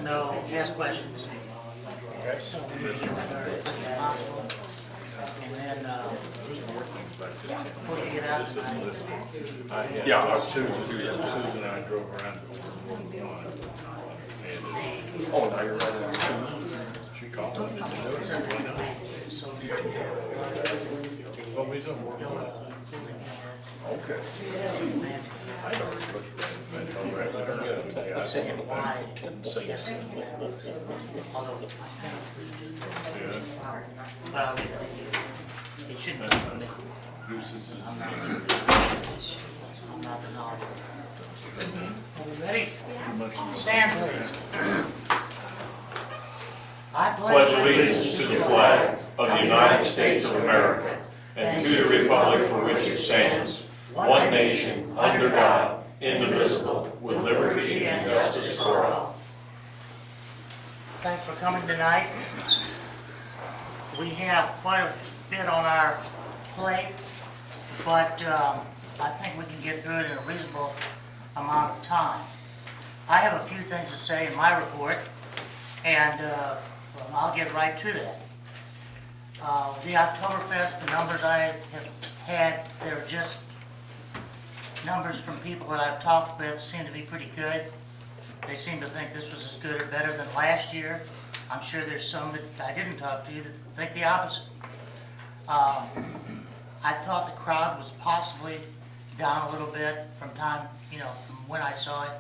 know, ask questions. Okay. So we need to get with her as quickly as possible. And then, before you get out tonight, Yeah, Susan and I drove around. Oh, now you're right. She called me. send it to me, so we can get Well, he's on work. Okay. I don't put that over at the saying why. Didn't say it. Although, Yeah. well, it shouldn't be from me. Gooses is. I'm not the knowledge. Ready? Stand, please. I Pledge allegiance to the flag of the United States of America and to the republic for which it stands, one nation, under God, indivisible, with liberty and justice for all. Thanks for coming tonight. We have quite a bit on our plate, but I think we can get through it in a reasonable amount of time. I have a few things to say in my report, and well, I'll get right to that. The Oktoberfest, the numbers I have had, they're just numbers from people that I've talked with, seem to be pretty good. They seem to think this was as good or better than last year. I'm sure there's some that I didn't talk to that think the opposite. I thought the crowd was possibly down a little bit from when I saw it,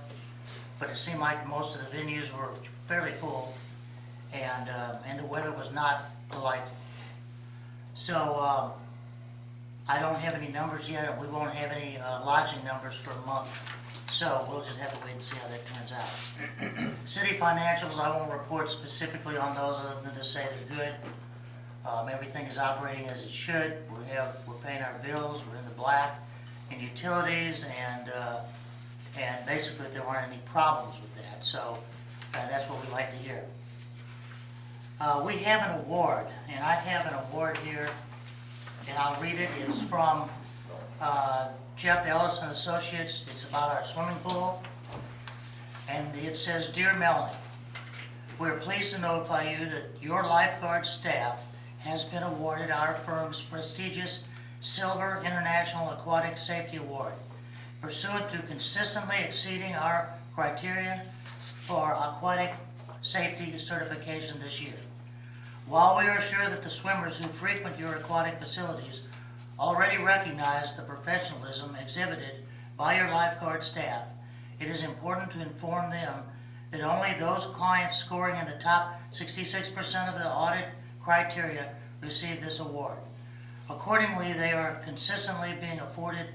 but it seemed like most of the venues were fairly full, and the weather was not delightful. So I don't have any numbers yet, and we won't have any lodging numbers for a month. So we'll just have to wait and see how that turns out. City financials, I won't report specifically on those other than to say they're good. Everything is operating as it should. We're paying our bills. We're in the black in utilities, and basically there weren't any problems with that. So that's what we like to hear. We have an award, and I have an award here, and I'll read it. It's from Jeff Ellis and Associates. It's about our swimming pool, and it says, "Dear Melanie, we're pleased to notify you that your lifeguard staff has been awarded our firm's prestigious Silver International Aquatic Safety Award, pursuant to consistently exceeding our criteria for aquatic safety certification this year. While we are sure that the swimmers who frequent your aquatic facilities already recognize the professionalism exhibited by your lifeguard staff, it is important to inform them that only those clients scoring in the top 66% of the audit criteria receive this award. Accordingly, they are consistently being afforded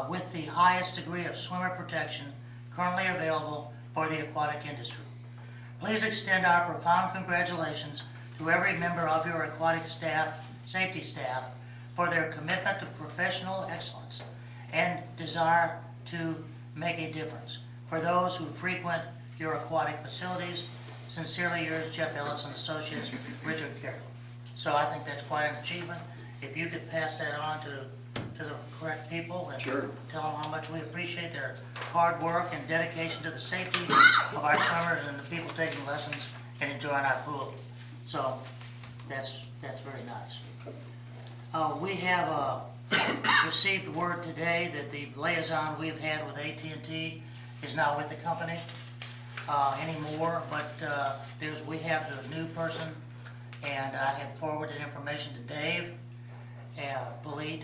with the highest degree of swimmer protection currently available for the aquatic industry. Please extend our profound congratulations to every member of your aquatic staff, safety staff, for their commitment to professional excellence and desire to make a difference. For those who frequent your aquatic facilities, sincerely yours, Jeff Ellis and Associates, Richard Carroll." So I think that's quite an achievement. If you could pass that on to the correct people and Sure. tell them how much we appreciate their hard work and dedication to the safety of our swimmers and the people taking lessons and enjoying our pool. So that's very nice. We have received word today that the liaison we've had with AT&T is not with the company anymore, but we have the new person, and I have forwarded information to Dave Polite,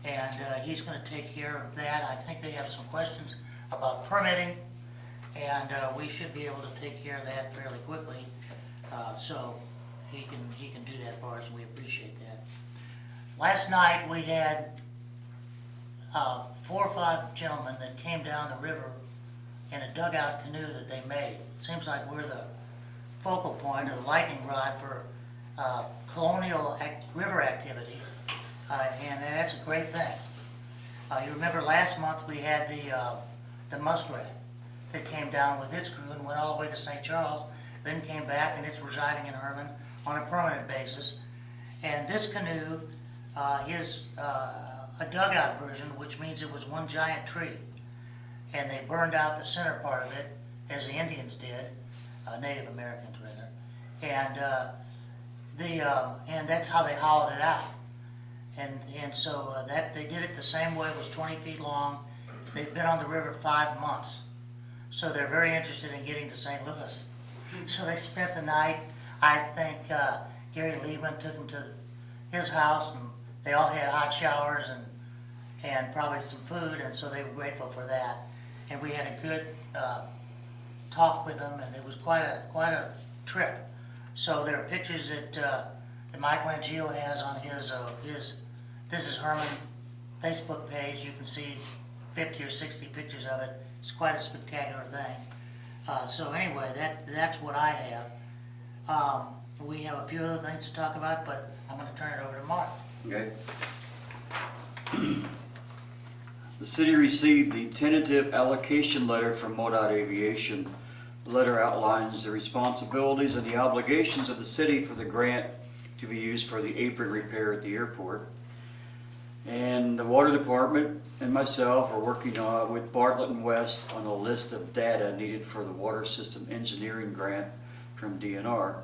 and he's going to take care of that. I think they have some questions about permitting, and we should be able to take care of that fairly quickly. So he can do that for us, and we appreciate that. Last night we had 4 or 5 gentlemen that came down the river in a dugout canoe that they made. It seems like we're the focal point or the lightning rod for colonial river activity, and that's a great thing. You remember last month we had the muskrat that came down with its crew and went all the way to St. Charles, then came back, and it's residing in Herman on a permanent basis. And this canoe is a dugout version, which means it was one giant tree. And they burned out the center part of it, as the Indians did, Native Americans rather. And and that's how they hollowed it out. And so that they did it the same way. It was 20 feet long. They've been on the river 5 months. So they're very interested in getting to St. Louis. So they spent the night. I think Gary Liebman took them to his house, and they all had hot showers and probably some food, and so they were grateful for that. And we had a good talk with them, and it was quite a trip. So there are pictures that Michelangelo has on his This is Herman Facebook page. You can see 50 or 60 pictures of it. It's quite a spectacular thing. So anyway, that's what I have. We have a few other things to talk about, but I'm going to turn it over to Mark. Okay. The city received the tentative allocation letter from MoDOT Aviation. The letter outlines the responsibilities and the obligations of the city for the grant to be used for the apron repair at the airport. And the water department and myself are working with Bartlett and West on a list of data needed for the water system engineering grant from DNR.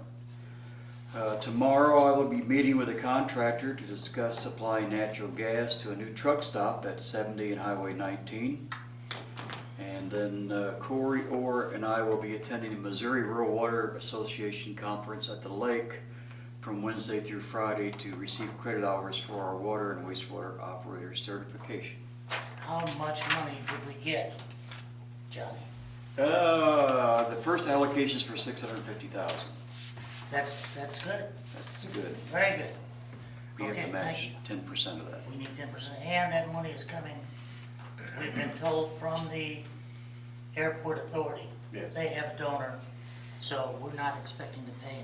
Tomorrow I will be meeting with a contractor to discuss supplying natural gas to a new truck stop at 70 and Highway 19. And then Corey Orr and I will be attending the Missouri Rural Water Association conference at the lake from Wednesday through Friday to receive credit hours for our water and wastewater operator certification. How much money did we get, Johnny? The first allocation is for $650,000. That's good. That's good. Very good. We have Okay, to match thank 10% of that. We need 10%, and that money is coming, we've been told, from the airport authority. Yes. They have a donor, so we're not expecting to pay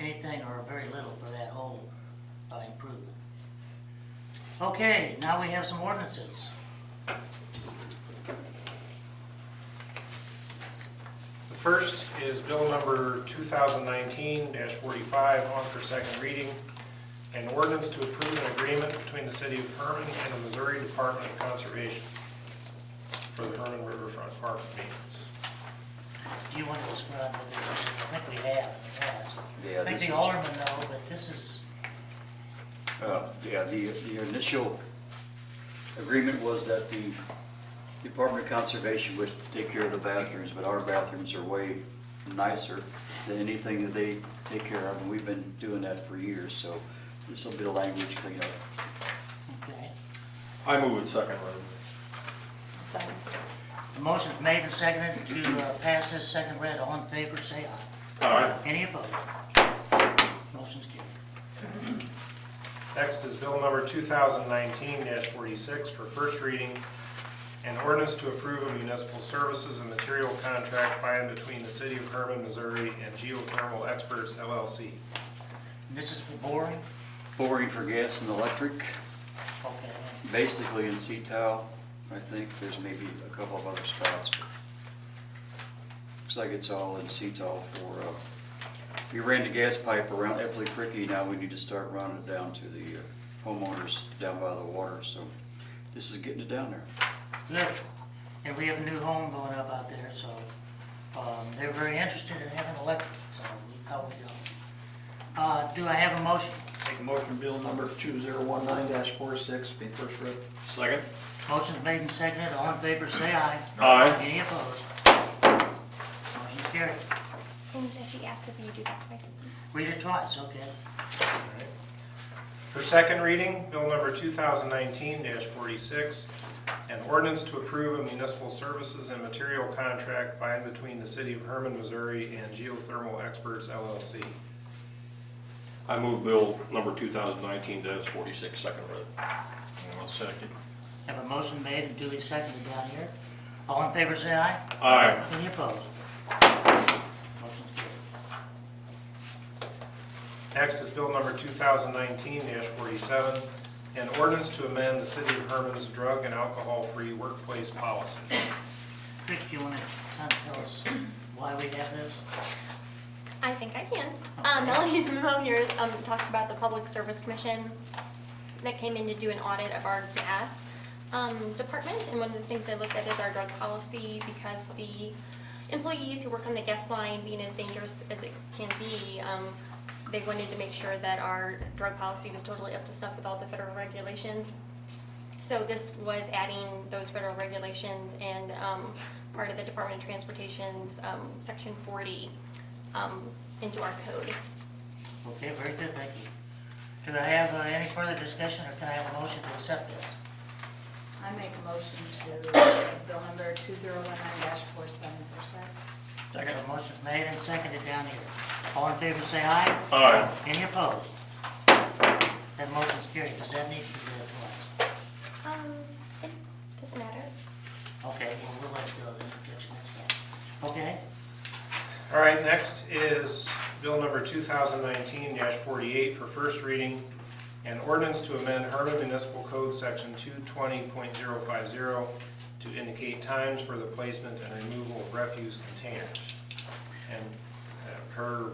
anything or very little for that whole improvement. Okay, now we have some ordinances. The first is bill number 2019-45 on for second reading. An ordinance to approve an agreement between the city of Herman and the Missouri Department of Conservation for the Herman Riverfront Park maintenance. Do you want to describe what it is? I think we have in the past. Yeah, I think this the is- aldermen know, but this is, The initial agreement was that the Department of Conservation would take care of the bathrooms, but our bathrooms are way nicer than anything that they take care of, and we've been doing that for years, so this will be the language cleanup. okay. I move it second read. Second. The motion's made and seconded to pass this second read. All in favor, say aye. Aye. Any opposed? Motion's carried. Next is bill number 2019-46 for first reading. An ordinance to approve a municipal services and material contract by and between the city of Herman, Missouri and Geothermal Experts LLC. And this is for boring? Boring for gas and electric, Okay. basically in Seatow. I think there's maybe a couple of other spots, but looks like it's all in Seatow for, we ran the gas pipe around Epley Fricky, now we need to start running it down to the homeowners down by the water, so this is getting it down there. Good. And we have a new home going up out there, so they're very interested in having electric, so we thought we'd go. Do I have a motion? Make a motion, bill number 2019-46 be first read. Second? Motion's made and seconded. All in favor, say aye. Aye. Any opposed? Motion's carried. And Jesse asked if you do that twice. Read it twice, okay. For second reading, bill number 2019-46, an ordinance to approve a municipal services and material contract by and between the city of Herman, Missouri and Geothermal Experts LLC. I move bill number 2019-46 second read. I'll second. Have a motion made and duly seconded down here. All in favor, say aye. Aye. Any opposed? Motion's carried. Next is bill number 2019-47, an ordinance to amend the city of Herman's drug and alcohol-free workplace policy. Trish, do you want to kind of tell us why we have this? I think I can. Melody's memo here talks about the Public Service Commission that came in to do an audit of our gas department, and one of the things they looked at is our drug policy, because the employees who work on the guest line, being as dangerous as it can be, they wanted to make sure that our drug policy was totally up to snuff with all the federal regulations. So this was adding those federal regulations and part of the Department of Transportation's Section 40 into our code. Okay, very good, thank you. Do I have any further discussion, or can I have a motion to accept this? I make a motion to bill number 2019-47 I got a motion made and seconded down here. All in favor, say aye. Aye. Any opposed? That motion's carried. Does that need to be read twice? It doesn't matter. Okay, well, we'll let it go then, catch you next time. Okay? All right, next is bill number 2019-48 for first reading, an ordinance to amend Harlem Municipal Code Section 220.050 to indicate times for the placement and removal of refuse containers. And per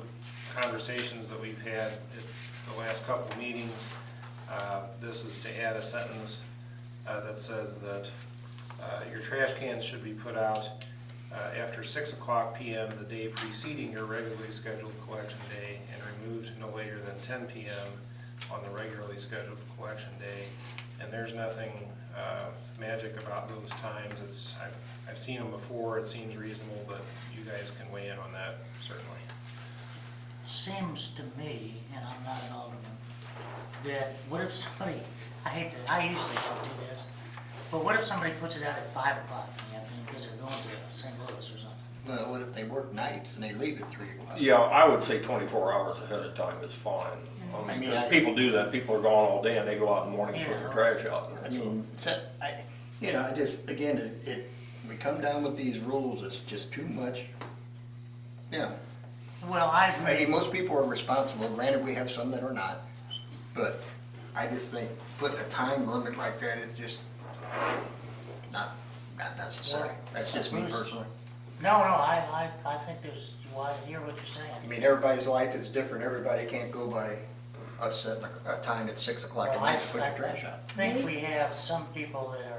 conversations that we've had at the last couple of meetings, this is to add a sentence that says that your trash cans should be put out after 6:00 p.m. the day preceding your regularly scheduled collection day and removed no later than 10 p.m. on the regularly scheduled collection day. And there's nothing magic about those times. I've seen them before, it seems reasonable, but you guys can weigh in on that, certainly. Seems to me, and I'm not an alderman, that what if somebody, I usually don't do this, but what if somebody puts it out at 5 o'clock in the afternoon because they're going to St. Louis or something? Well, what if they work nights and they leave at 3 o'clock? Yeah, I would say 24 hours ahead of time is fine. I mean, because people do that, people are gone all day and they go out in the morning and put their trash out. I mean, I just, again, we come down with these rules, it's just too much. Yeah, Well, I I agree. mean, most people are responsible, granted, we have some that are not, but I just think putting a time limit like that is just not necessary. That's just me personally. No, I think I hear what you're saying. I mean, everybody's life is different, everybody can't go by us setting a time at 6 o'clock at Well, night to put your trash out. I think we have some people that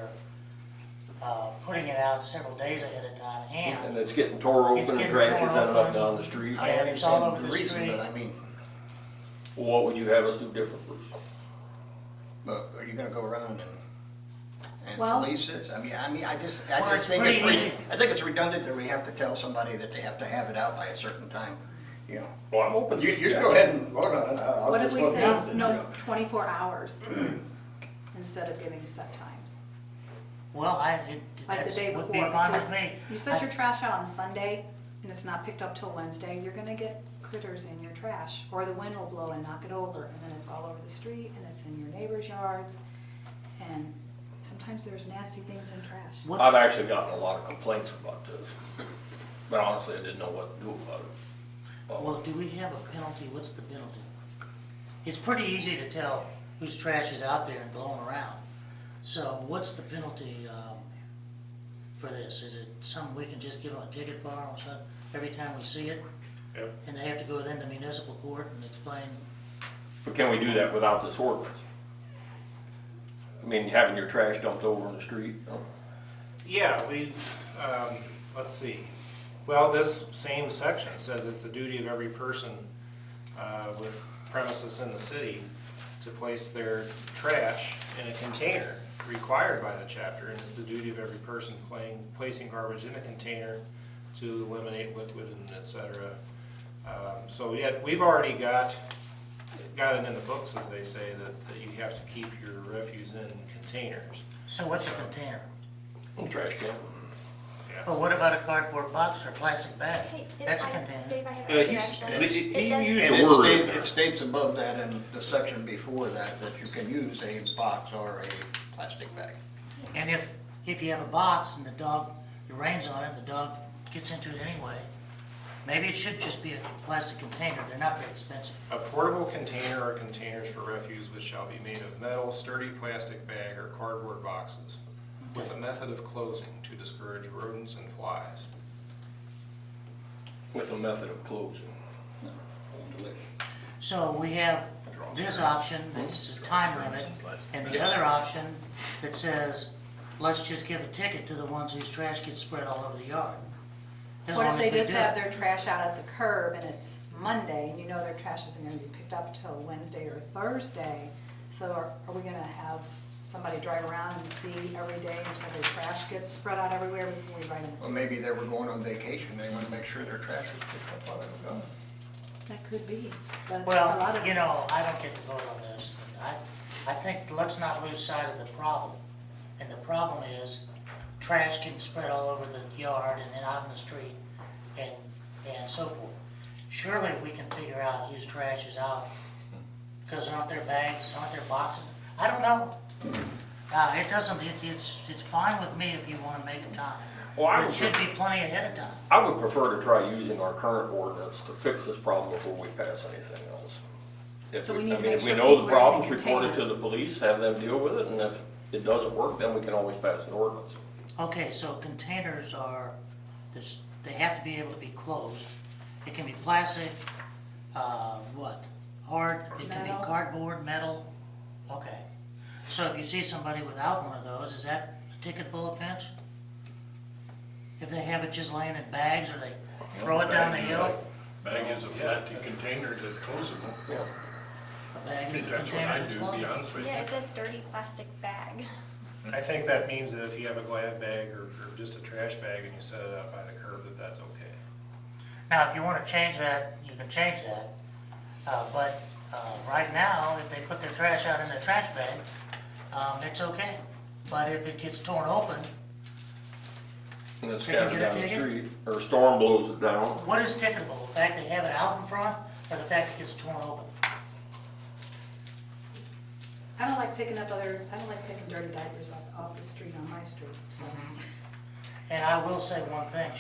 are putting it out several days ahead of time, And and it's getting tore It's open and getting trash is torn ending up open. down the street. I and it's all understand over the the reason, street. but I mean, Well, what would you have us do different, Bruce? but are you gonna go around and Well- police this? I mean, I just Well, it's think pretty easy. I think it's redundant that we have to tell somebody that they have to have it out by a certain time, you know. Well, I'm open. to You go ahead and vote on it. I'll What if just we vote against say, it, you no, know. 24 hours instead of giving set times? well, Like the that's day would before, be fine with because me. you set your trash out on Sunday and it's not picked up till Wednesday, you're gonna get critters in your trash. Or the wind will blow and knock it over, and then it's all over the street, and it's in your neighbor's yards. And sometimes there's nasty things in trash. What- I've actually gotten a lot of complaints about this, but honestly, I didn't know what to do about it. Well, do we have a penalty? What's the penalty? It's pretty easy to tell whose trash is out there and blowing around. So what's the penalty for this? Is it something we can just give them a ticket for or something every time we see it? Yep. And they have to go then to municipal court and explain? But can we do that without this ordinance? I mean, having your trash dumped over in the street? Yeah, let's see. Well, this same section says it's the duty of every person with premises in the city to place their trash in a container required by the chapter, and it's the duty of every person placing garbage in a container to eliminate liquid and et cetera. So yeah, we've already got it in the books, as they say, that you have to keep your refuse in containers. So what's a container? Trash can. But what about a cardboard box or a plastic bag? Hey, That's a container. Dave, I have Yeah, a he's- correction. he It does- used- And the word in it there. states above that in the section before that, that you can use a box or a plastic bag. And if you have a box and it rains on it, the dog gets into it anyway, maybe it should just be a plastic container. They're not very expensive. A portable container or containers for refuse which shall be made of metal, sturdy plastic bag, or cardboard boxes with a method of closing to discourage rodents and flies. With a method of closing. So we have this option that's a time limit, and the other option that says, let's just give a ticket to the ones whose trash gets spread all over the yard. As What long if as they we just do have it. their trash out at the curb and it's Monday, and you know their trash isn't gonna be picked up till Wednesday or Thursday? So are we gonna have somebody drive around and see every day until their trash gets spread out everywhere before we write them? Well, maybe they were going on vacation, they wanna make sure their trash was picked up while they were gone. That could be, but a lot Well, of. I don't get to vote on this. I think let's not lose sight of the problem. And the problem is trash can spread all over the yard and then out in the street and so forth. Surely we can figure out whose trash is out. Because aren't there bags, aren't there boxes? I don't know. It doesn't, it's fine with me if you want to make a time. Well, I But it would should be plenty ahead of time. I would prefer to try using our current ordinance to fix this problem before we pass anything else. If So we need to I mean, make if we sure know people the are using problem's, report it to containers. the police, have them deal with it, and if it doesn't work, then we can always pass an ordinance. Okay, so containers are, they have to be able to be closed. It can be plastic, what? Hard, it can be Metal. cardboard, metal, okay. So if you see somebody without one of those, is that a ticketable offense? If they have it just laying in bags or they throw it down the hill? Bag is a plastic container that's closable. Yeah. A bag is a That's what container I that's do, to be closed? honest with you. Yeah, it says sturdy plastic bag. I think that means that if you have a glad bag or just a trash bag and you set it out by the curb, that's okay. Now, if you wanna change that, you can change that. But right now, if they put their trash out in their trash bag, it's okay. But if it gets torn open, And it's They can scattered get a down the ticket? street, or a storm blows it down. what is ticketable? The fact they have it out in front, or the fact it gets torn open? I don't like picking dirty diapers off the street on my street, so. And I will say one thing,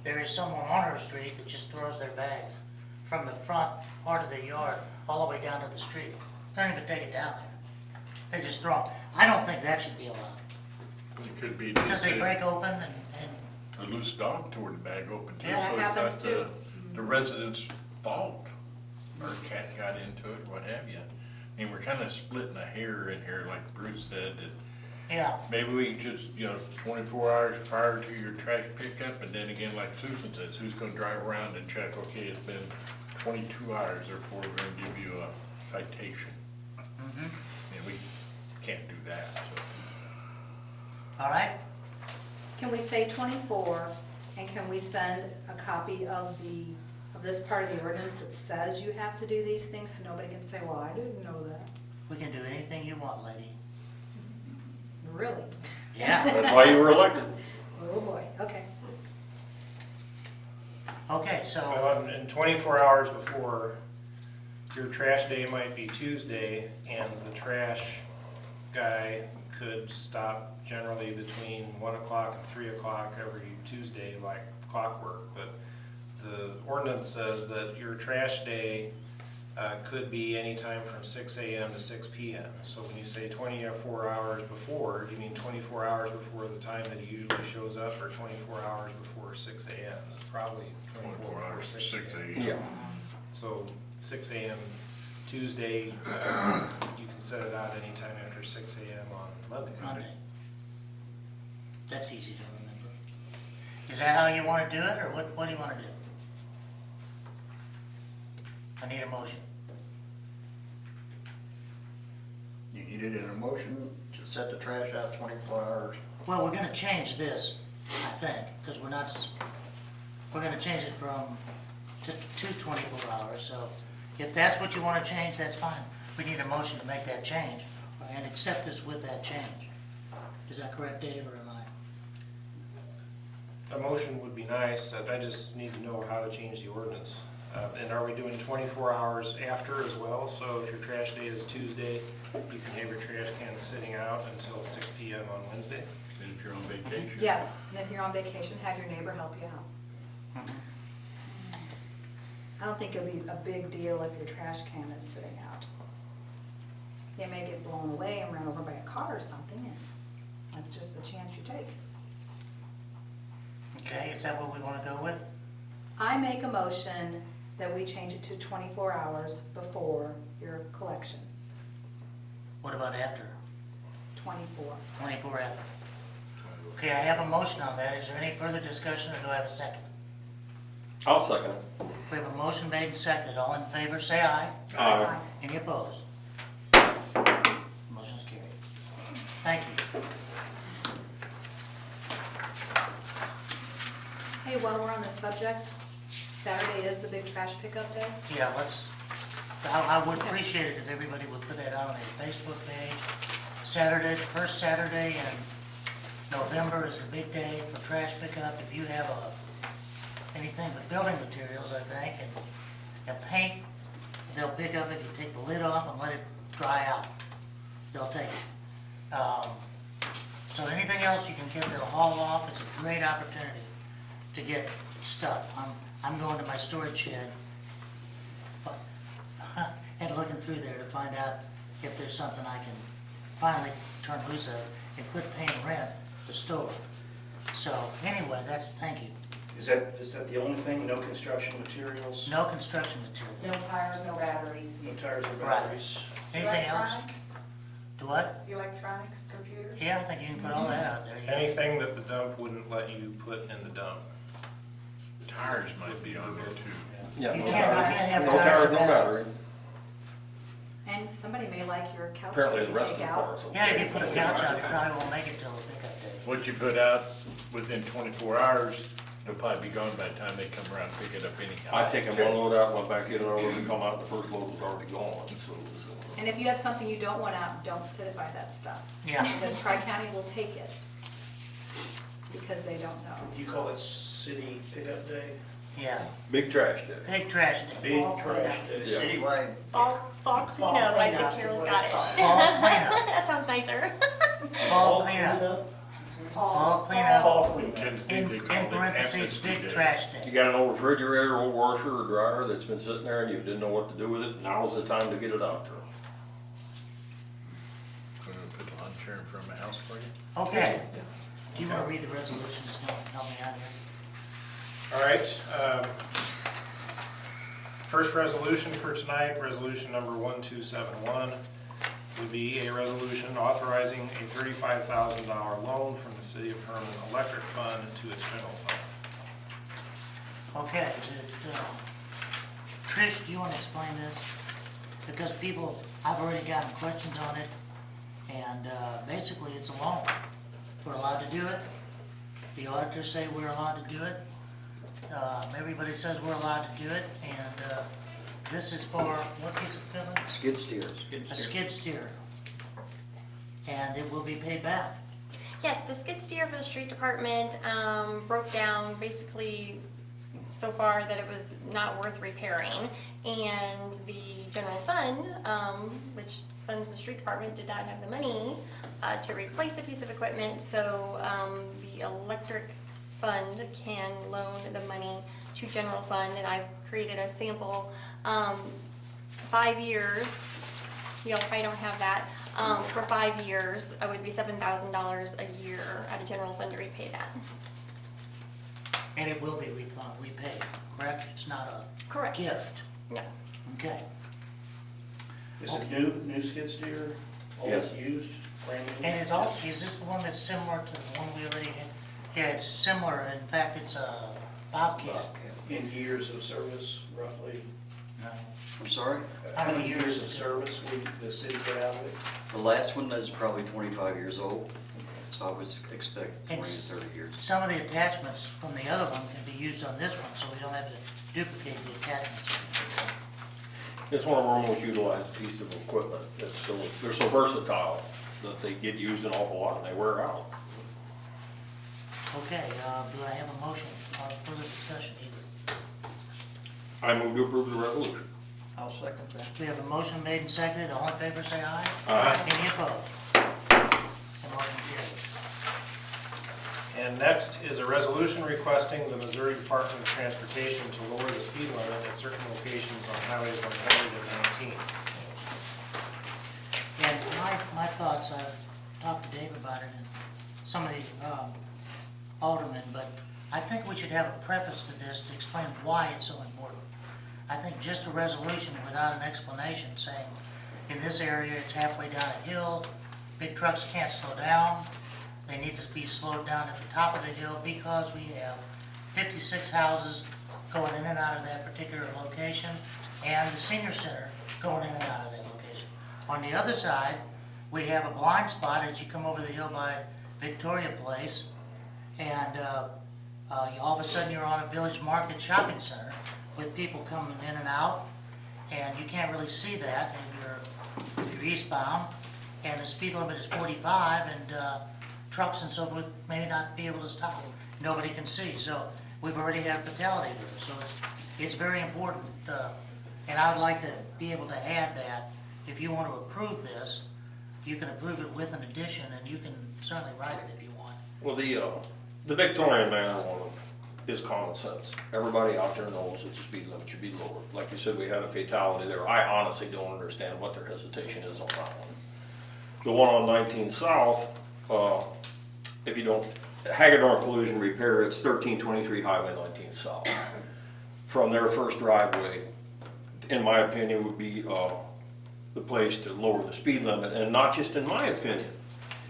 there is someone on her street that just throws their bags from the front part of their yard all the way down to the street. They don't even take it down there. They just throw them. I don't think that should be allowed, It could be because just they a break open and, a loose dog tore the bag open too, Yeah, so that happens it's too. not the resident's fault. Or a cat got into it, what have you. I mean, we're kind of splitting a hair in here, like Bruce said, that yeah. maybe we can just, 24 hours prior to your trash pickup, and then again, like Susan says, who's gonna drive around and check, okay, it's been 22 hours, therefore we're gonna give you a citation. Mhm. And we can't do that, so. All right? Can we say 24, and can we send a copy of this part of the ordinance that says you have to do these things, so nobody can say, well, I didn't know that? We can do anything you want, lady. Really? Yeah. That's why you were elected. Oh, boy, okay. Okay, so, Well, and 24 hours before, your trash day might be Tuesday, and the trash guy could stop generally between 1 o'clock and 3 o'clock every Tuesday, like clockwork. But the ordinance says that your trash day could be anytime from 6 a.m. to 6 p.m. So when you say 24 hours before, do you mean 24 hours before the time that he usually shows up, or 24 hours before 6 a.m.? It's probably 24 before hours, 6 6 a.m. Yeah. So 6 a.m. Tuesday, you can set it out anytime after 6 a.m. on Monday. Monday. That's easy to remember. Is that how you want to do it, or what do you want to do? I need a motion. You needed an emotion to set the trash out 24 hours. Well, we're gonna change this, I think, because we're gonna change it to 24 hours, so if that's what you want to change, that's fine. We need a motion to make that change, and accept this with that change. Is that correct, Dave, or am I? A motion would be nice, I just need to know how to change the ordinance. And are we doing 24 hours after as well? So if your trash day is Tuesday, you can have your trash cans sitting out until 6 p.m. on Wednesday? And if you're on vacation. Yes, and if you're on vacation, have your neighbor help you out. I don't think it'll be a big deal if your trash can is sitting out. It may get blown away and run over by a car or something, and that's just the chance you take. Okay, is that what we want to go with? I make a motion that we change it to 24 hours before your collection. What about after? 24. 24 after? Okay, I have a motion on that. Is there any further discussion, or do I have a second? I'll second it. We have a motion made and seconded. All in favor, say aye. Aye. Any opposed? Motion's carried. Thank you. Hey, while we're on the subject, Saturday is the big trash pickup day. Yeah, I would appreciate it if everybody would put that out on their Facebook page. Saturday, the first Saturday in November is the big day for trash pickup. If you have anything but building materials, I think, and paint, they'll pick up if you take the lid off and let it dry out. They'll take it. So anything else you can get, they'll haul off. It's a great opportunity to get stuff. I'm going to my storage shed and looking through there to find out if there's something I can finally turn loose of and quit paying rent to store. So anyway, thank you. Is that the only thing? No construction materials? No construction material. No tires, no batteries. No tires or Right. batteries? Anything else? Electronics, Do what? electronics, computers. Yeah, I think you can put all that out there. yeah. Anything that the dump wouldn't let you put in the dump. Tires might be on there too. Yeah, You no can't battery. have No tires tires, or no battery. battery. And somebody may like your couch Apparently that the you rest of take the out. cars. Yeah, if you put a couch out, you probably won't make it till the pickup day. What you put out within 24 hours, it'll probably be gone by the time they come around and pick it up anyhow. I take one load out, went back in, or we come out, the first load was already gone, so. And if you have something you don't want out, don't sit it by that stuff. Yeah. Because Tri-County will take it. Because they don't know. You call it city pickup day? Yeah, Big trash day. big trash day. Big trash day. Yeah. Citywide, Fall cleanup, I cleanup think is Carol's what got it's it. Fall cleanup. That sounds nicer. Fall cleanup. Fall cleanup. Fall I cleanup. tend to In think they call it parentheses, amnesty big day. trash You day. got an old refrigerator, old washer or dryer that's been sitting there and you didn't know what to do with it, now's the time to get it out there. Gonna put a lawn chair in front of my house for you. Okay. Do you want to read the resolutions? No, help me out here. All right, first resolution for tonight, resolution number 1271, would be a resolution authorizing a $35,000 loan from the City of Herman Electric Fund to its general fund. Okay, Trish, do you want to explain this? Because I've already gotten questions on it, and basically it's a loan. We're allowed to do it. The auditors say we're allowed to do it. Everybody says we're allowed to do it, and this is for, what piece of equipment? Skid steer. A skid steer. And it will be paid back. Yes, the skid steer for the street department broke down basically so far that it was not worth repairing. And the general fund, which funds the street department, did not have the money to replace a piece of equipment. So the electric fund can loan the money to general fund. And I've created a sample 5 years. You all probably don't have that. For 5 years, it would be $7,000 a year out of general fund to repay that. And it will be repaid, correct? It's not a Correct. gift. No. Okay. Is it new skid steer? All Yes. used, brand new? And it's also, is this the one that's similar to the one we already had? Yeah, it's similar. In fact, it's a Bobcat. In years of service, roughly? No. I'm sorry? How many years of service would the city get out of it? The last one is probably 25 years old, so I would expect 20 to It's- 30 years. Some of the attachments from the other one can be used on this one, so we don't have to duplicate the attachments. It's one of our most utilized pieces of equipment. They're so versatile that they get used an awful lot and they wear out. Okay, do I have a motion or further discussion either? I move to approve the resolution. I'll second that. We have a motion made and seconded. All in favor, say aye. Aye. Any opposed? The motion carries. And next is a resolution requesting the Missouri Department of Transportation to lower the speed limit at certain locations on highways 119. And my thoughts, I've talked to Dave about it and some of the aldermen, but I think we should have a preface to this to explain why it's so important. I think just a resolution without an explanation saying, in this area, it's halfway down a hill, big trucks can't slow down, They need to be slowed down at the top of the hill because we have 56 houses going in and out of that particular location, and the senior center going in and out of that location. On the other side, we have a blind spot as you come over the hill by Victoria Place, and all of a sudden you're on a Village Market shopping center with people coming in and out, and you can't really see that if you're eastbound, and the speed limit is 45, and trucks and so forth may not be able to stop. Nobody can see, so we've already had fatality there, so it's very important, and I would like to be able to add that if you want to approve this, you can approve it with an addition, and you can certainly write it if you want. Well, the Victorian Manor one is common sense. Everybody out there knows that the speed limit should be lowered. Like you said, we had a fatality there. I honestly don't understand what their hesitation is on that one. The one on 19 South, if you don't, Hagedorn Collision Repair, it's 1323 Highway 19 South. From their first driveway, in my opinion, would be the place to lower the speed limit, and not just in my opinion.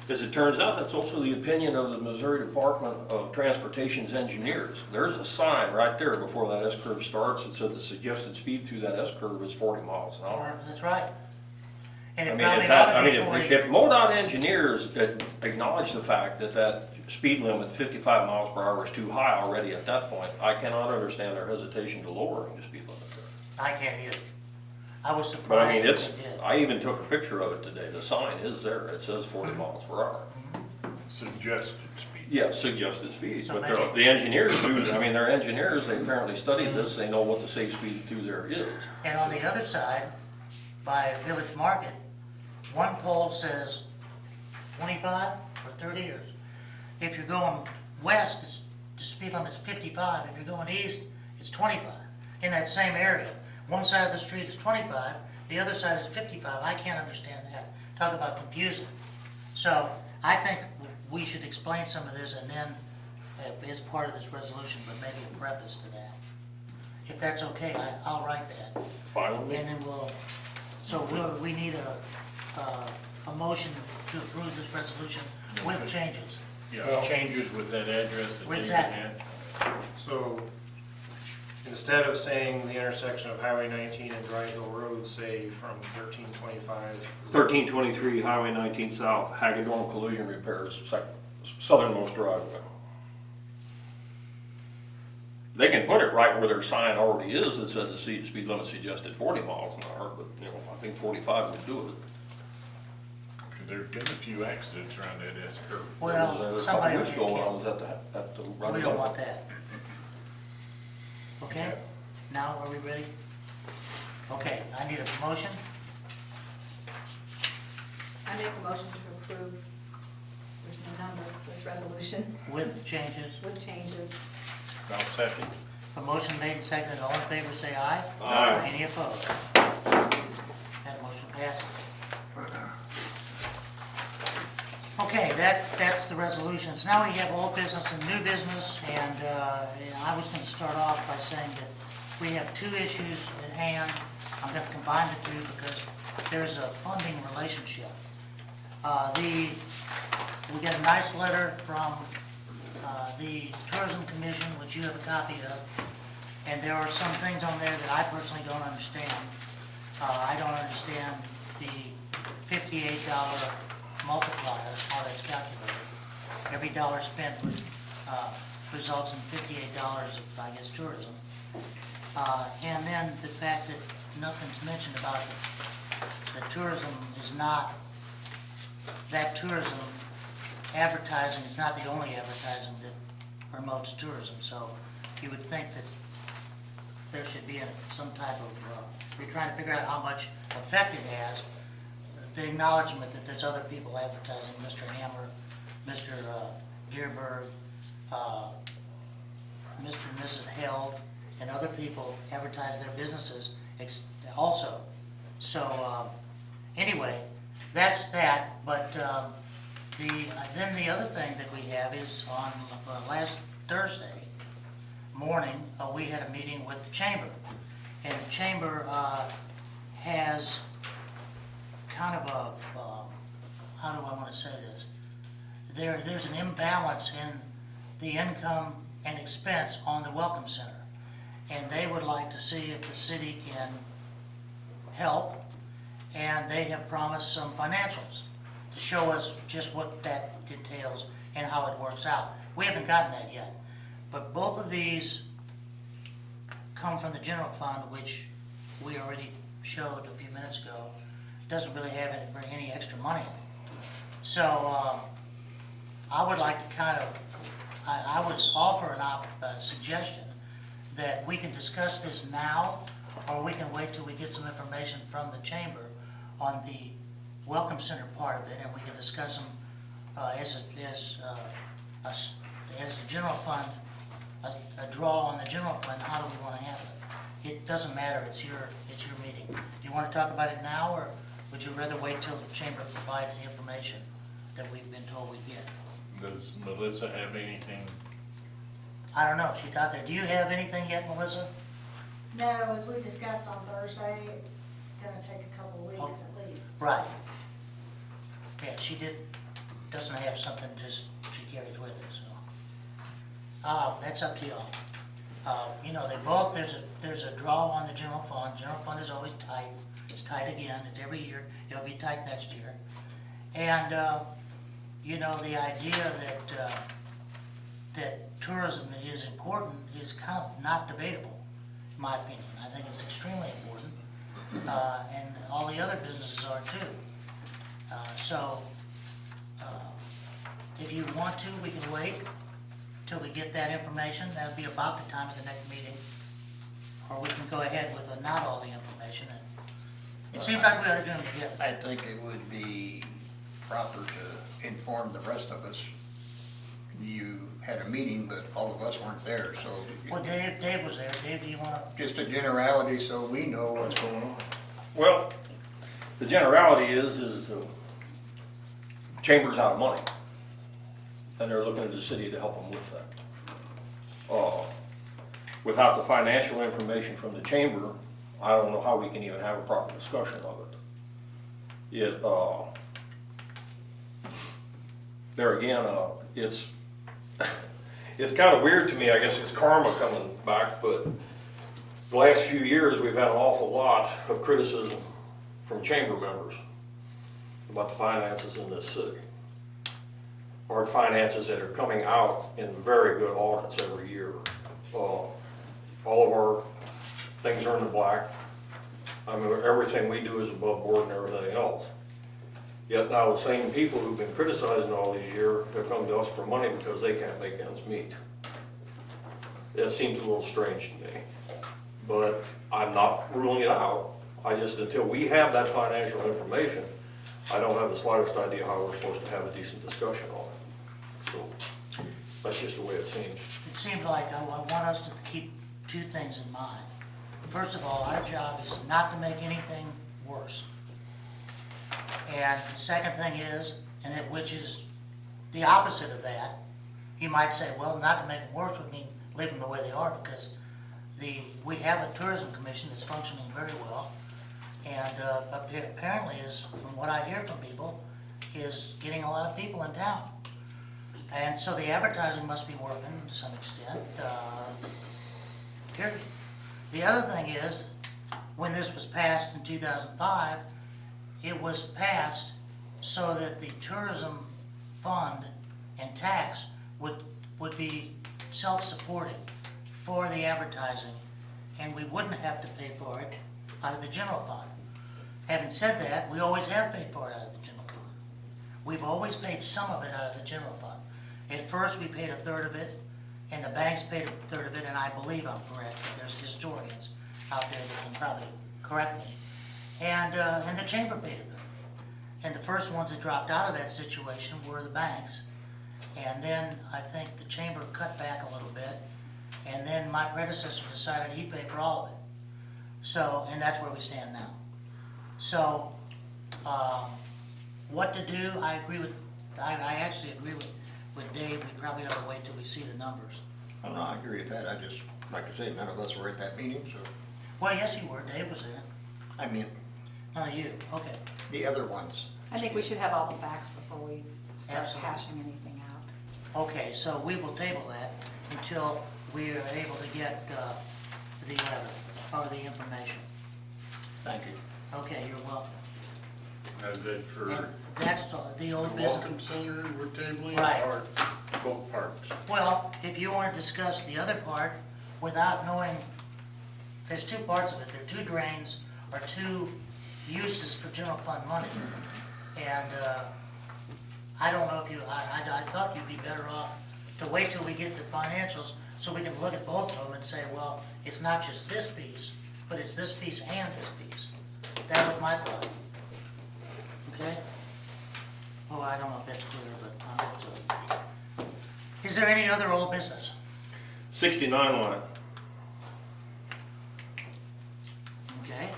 As it turns out, that's also the opinion of the Missouri Department of Transportation's engineers. There's a sign right there before that S-curve starts that said the suggested speed through that S-curve is 40 miles an hour. That's right. And I it mean, probably if that, ought I to mean, be 40. if MoDOT engineers acknowledge the fact that that speed limit, 55 miles per hour, is too high already at that point, I cannot understand their hesitation to lowering the speed limit there. I can't either. I was surprised. But I mean, that it's, they did. I even took a picture of it today. The sign is there. It says 40 miles per hour. Suggested speed. Yeah, suggested speed, So but maybe- the engineers do, I mean, they're engineers, they apparently studied this, they know what the safe speed through there is. And on the other side, by Village Market, one pole says 25 or 30 years. If you're going west, the speed limit's 55. If you're going east, it's 25. In that same area, one side of the street is 25, the other side is 55. I can't understand that. Talk about confusing. So I think we should explain some of this and then, as part of this resolution, but maybe a preface to that. If that's okay, I'll write that. It's fine with me. And then we need a motion to approve this resolution with changes. Yeah, changes with that address that David Exactly. had. So instead of saying the intersection of Highway 19 and Dry Hill Road, say from 1325. 1323 Highway 19 South, Hagedorn Collision Repairs, southernmost driveway. They can put it right where their sign already is that said the speed limit suggested 40 miles an hour, but, you know, I think 45 would do it. There's been a few accidents around that S-curve. Well, There was a somebody couple will weeks get ago when I killed. was at the We don't roundabout. want that. Okay, now are we ready? Okay, I need a motion I make a motion to approve, there's no number, this resolution with changes. with changes. I'll second. A motion made and seconded, all in favor say aye. Aye. Any opposed? That motion passes. Okay, that's the resolutions. Now we have old business and new business, and I was gonna start off by saying that we have two issues at hand. I'm gonna combine the two because there's a funding relationship. We get a nice letter from the Tourism Commission, which you have a copy of, and there are some things on there that I personally don't understand. I don't understand the $58 multiplier, how that's calculated. Every dollar spent results in $58 of, I guess, tourism. And then the fact that nothing's mentioned about the tourism is not, that tourism advertising is not the only advertising that promotes tourism. So you would think that there should be some type of, we're trying to figure out how much effect it has, the acknowledgement that there's other people advertising, Mr. Hammer, Mr. Dearberg, Mr. and Mrs. Held, and other people advertise their businesses also. So anyway, that's that, but then the other thing that we have is on last Thursday morning, we had a meeting with the Chamber. And the Chamber has kind of a, how do I want to say this? there's an imbalance in the income and expense on the Welcome Center. And they would like to see if the city can help, and they have promised some financials to show us just what that entails and how it works out. We haven't gotten that yet, but both of these come from the general fund, which we already showed a few minutes ago. Doesn't really have any extra money in it. So I would like to kind of, I would offer a suggestion that we can discuss this now, or we can wait till we get some information from the chamber on the Welcome Center part of it, and we can discuss them as a general fund, a draw on the general fund. How do we want to handle it? It doesn't matter. It's your meeting. Do you want to talk about it now, or would you rather wait till the chamber provides the information that we've been told we get? Does Melissa have anything? I don't know. She's out there. Do you have anything yet, Melissa? No, as we discussed on Thursday, it's gonna take a couple weeks at least. Right. Yeah, she doesn't have something just she carries with her, so. That's up to y'all. You know, there's a draw on the general fund. General fund is always tight. It's tight again. It's every year. It'll be tight next year. And, you know, the idea that tourism is important is kind of not debatable, in my opinion. I think it's extremely important, and all the other businesses are too. If you want to, we can wait till we get that information. That'll be about the time of the next meeting. Or we can go ahead with not all the information. It seems like we ought to do them together. I think it would be proper to inform the rest of us. You had a meeting, but all of us weren't there, so. Well, Dave was there. Dave, do you want to? Just a generality so we know what's going on. Well, the generality is the chamber's out of money, and they're looking at the city to help them with that. Without the financial information from the chamber, I don't know how we can even have a proper discussion of it. There again, it's kind of weird to me. I guess it's karma coming back, but the last few years we've had an awful lot of criticism from chamber members about the finances in this city, or finances that are coming out in very good audits every year. All of our things are in the black. I mean, everything we do is above board and everything else. Yet now the same people who've been criticizing all these years have come to us for money because they can't make ends meet. That seems a little strange to me, but I'm not ruling it out. I just, until we have that financial information, I don't have the slightest idea how we're supposed to have a decent discussion on it. So that's just the way it seems. It seems like I want us to keep two things in mind. First of all, our job is not to make anything worse. And the second thing is, which is the opposite of that, you might say, well, not to make them worse would mean leave them the way they are, because we have a tourism commission that's functioning very well, and apparently is, from what I hear from people, is getting a lot of people in town. And so the advertising must be working to some extent, period. The other thing is, when this was passed in 2005, it was passed so that the tourism fund and tax would be self-supporting for the advertising, and we wouldn't have to pay for it out of the general fund. Having said that, we always have paid for it out of the general fund. We've always paid some of it out of the general fund. At first, we paid a third of it, and the banks paid a third of it, and I believe I'm correct, but there's historians out there that can probably correct me. And the chamber paid a third. And the first ones that dropped out of that situation were the banks. And then I think the chamber cut back a little bit, and then my predecessor decided he'd pay for all of it. So, and that's where we stand now. So, what to do, I actually agree with Dave. We probably ought to wait till we see the numbers. I don't know, I agree with that. I just, like I say, none of us were at that meeting, so, Well, yes, you were. Dave was there. I mean, None of you. Okay. the other ones. I think we should have all the facts before we start Absolutely. hashing anything out. Okay, so we will table that until we are able to get the letter or the information. Thank you. Okay, you're welcome. Is it for And that's the old the business. Welcome Center we're tabling Right. or both parks? Well, if you want to discuss the other part without knowing, there's two parts of it. There are two drains or two uses for general fund money. And I don't know if you, I thought you'd be better off to wait till we get the financials so we can look at both of them and say, well, it's not just this piece, but it's this piece and this piece. That was my thought. Okay? Oh, I don't know if that's clear, but I hope so. Is there any other old business? 69 line. Okay?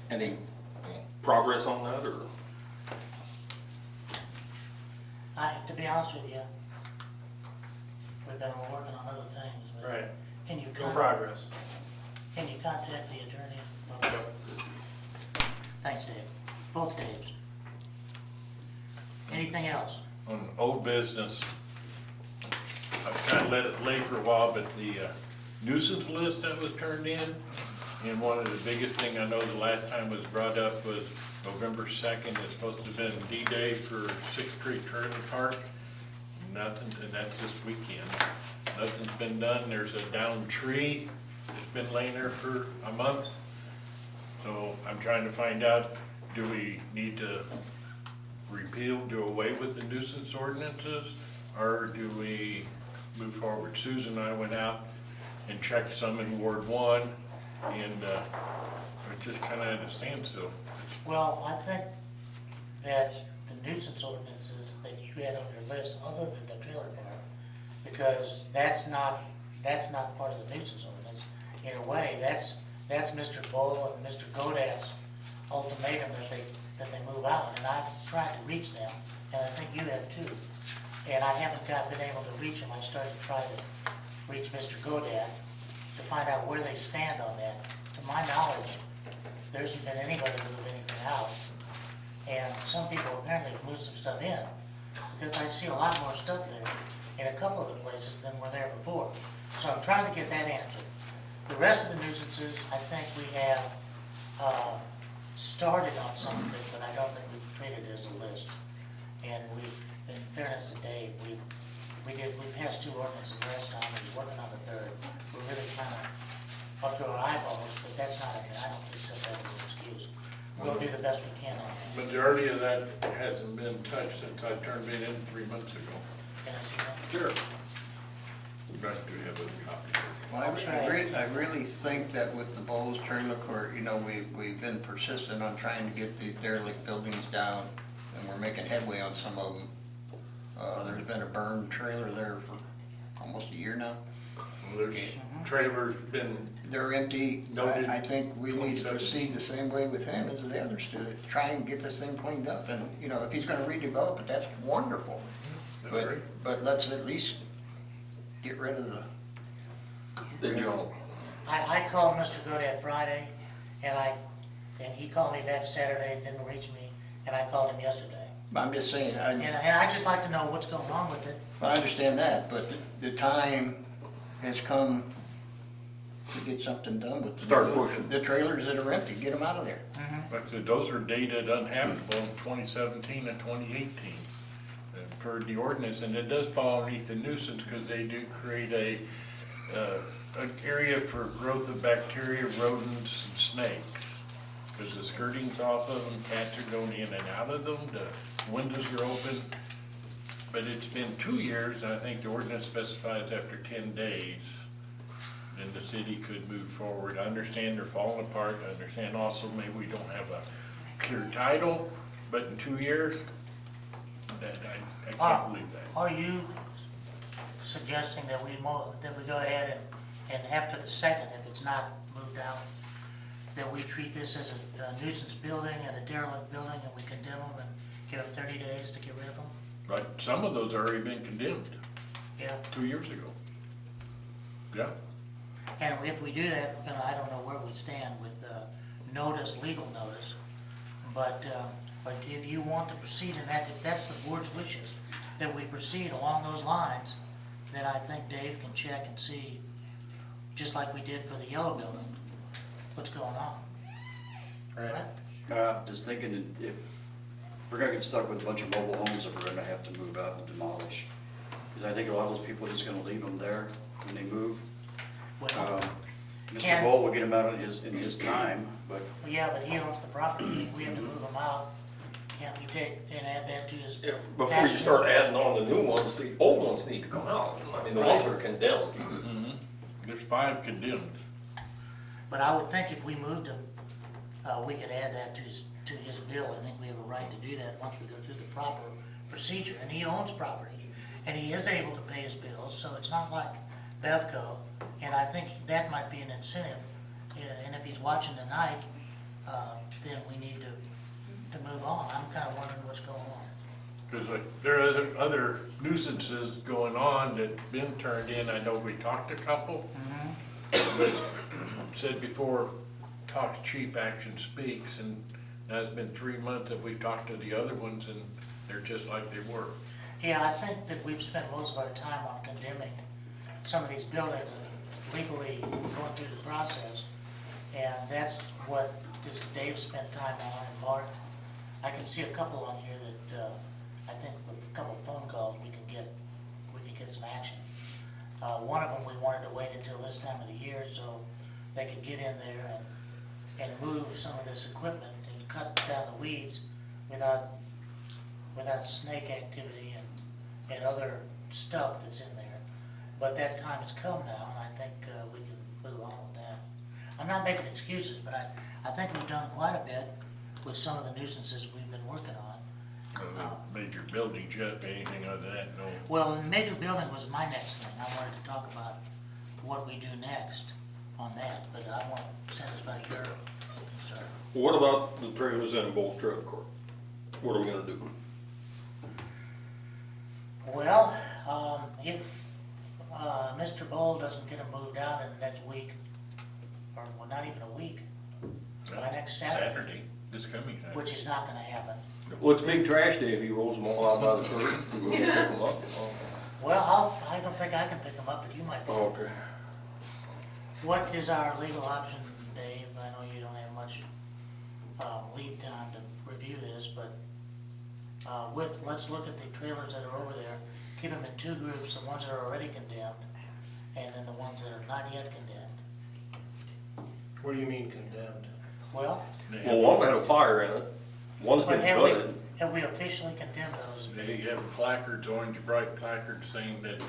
Any progress on that, or? To be honest with you, we've been working on other things. but Right, Can you no progress. Can you contact the attorney? Okay. Thanks, Dave. Both Daves. Anything else? On old business, I've kind of let it lay for a while, but the nuisance list that was turned in, and one of the biggest thing I know the last time was brought up was November 2nd, it's supposed to have been D-Day for Sixth Street Trailer Park. Nothing, and that's this weekend. Nothing's been done. There's a downed tree that's been laying there for a month. So I'm trying to find out, do we need to repeal, do away with the nuisance ordinances? Or do we move forward? Susan and I went out and checked some in Ward 1, and it's just kind of at a standstill. Well, I think that the nuisance ordinances that you had on your list, other than the trailer park, because that's not part of the nuisance ordinance. In a way, that's Mr. Bull and Mr. Godat's ultimatum that they move out, and I've tried to reach them, and I think you have too. And I haven't been able to reach them. I started to try to reach Mr. Godat to find out where they stand on that. To my knowledge, there hasn't been anybody move anything out. And some people apparently have moved some stuff in, because I see a lot more stuff there in a couple of the places than were there before. So I'm trying to get that answered. The rest of the nuisances, I think we have started on some of it, but I don't think we've treated it as a list. And in fairness to Dave, we passed two ordinances last time, and we're working on the third. We're really kind of up to our eyeballs, but that's not, I don't accept that as an excuse. We'll do the best we can on that. Majority of that hasn't been touched since I turned it in 3 months ago. Can I see that? Sure. But do you have a copy? Well, I really think that with the Bowles Trailer Court, you know, we've been persistent on trying to get these derelict buildings down, and we're making headway on some of them. There's been a burned trailer there for almost a year now. Well, there's trailers been, They're empty. Noted. I think we need to 27. proceed the same way with him as the others to try and get this thing cleaned up. And, you know, if he's gonna redevelop it, that's wonderful. That's right. But let's at least get rid of The Joe. I called Mr. Godat Friday, and he called me back Saturday, didn't reach me, and I called him yesterday. I'm just saying, And I'd just like to know what's going on with it. I understand that, but the time has come to get something done with Start pushing. the trailers that are empty, get them out of there. like I said, those are dated unhabitable in 2017 and 2018 per the ordinance, and it does fall underneath the nuisance because they do create an area for growth of bacteria, rodents, and snakes. Because the skirting's off of them, cats are going in and out of them, the windows are open. But it's been 2 years, and I think the ordinance specifies after 10 days, then the city could move forward. I understand they're falling apart, I understand also maybe we don't have a clear title, but in 2 years, I can't believe that. Are you suggesting that we go ahead and after the second, if it's not moved out, that we treat this as a nuisance building and a derelict building, and we condemn them and give them 30 days to get rid of them? But some of those already been condemned Yeah. 2 years ago. Yeah, And if we do that, I don't know where we stand with legal notice, but But if you want to proceed in that, if that's the board's wishes, that we proceed along those lines, then I think Dave can check and see, just like we did for the yellow building, what's going on. Right. Just thinking if we're gonna get stuck with a bunch of mobile homes that we're gonna have to move out and demolish. Because I think a lot of those people are just gonna leave them there when they move. Well, Mr. Can- Bolt will get them out in his time, but yeah, but he owns the property, we have to move him out. Can't we take and add that to his? Yeah, before you start adding on the new ones, the old ones need to come out. I mean, the ones that are condemned. There's 5 condemned. But I would think if we moved him, we could add that to his bill. I think we have a right to do that once we go through the proper procedure. And he owns property, and he is able to pay his bills, so it's not like Bevco. And I think that might be an incentive. And if he's watching tonight, then we need to move on. I'm kind of wondering what's going on. Because there are other nuisances going on that's been turned in. I know we talked to a couple. But said before, talk cheap, action speaks, and now it's been 3 months that we've talked to the other ones, and they're just like they were. Yeah, I think that we've spent most of our time on condemning some of these buildings and legally going through the process. And that's what Dave spent time on, and Mark. I can see a couple on here that, I think with a couple of phone calls, we can get some action. One of them, we wanted to wait until this time of the year so they could get in there and move some of this equipment and cut down the weeds without snake activity and other stuff that's in there. But that time has come now, and I think we can move on with that. I'm not making excuses, but I think we've done quite a bit with some of the nuisances we've been working on. The major buildings yet, anything other than that, no. Well, the major building was my next thing. I wanted to talk about what we do next on that, but I want to satisfy your concern. What about the trailers in Bowles Trailer Court? What are we gonna do? Well, if Mr. Bowl doesn't get them moved out in the next week, or well, not even a week, by next Saturday, This coming Saturday. which is not gonna happen. Well, it's big trash day if he rolls them all out by the curb. We'll pick them up. Well, I don't think I can pick them up, but you might. Oh, okay. What is our legal option, Dave? I know you don't have much lead time to review this, but let's look at the trailers that are over there, keep them in 2 groups, the ones that are already condemned, and then the ones that are not yet condemned. What do you mean condemned? Well, Well, one had a fire in it. One's but been have gutted. we officially condemned those? They have placards, orange bright placards saying that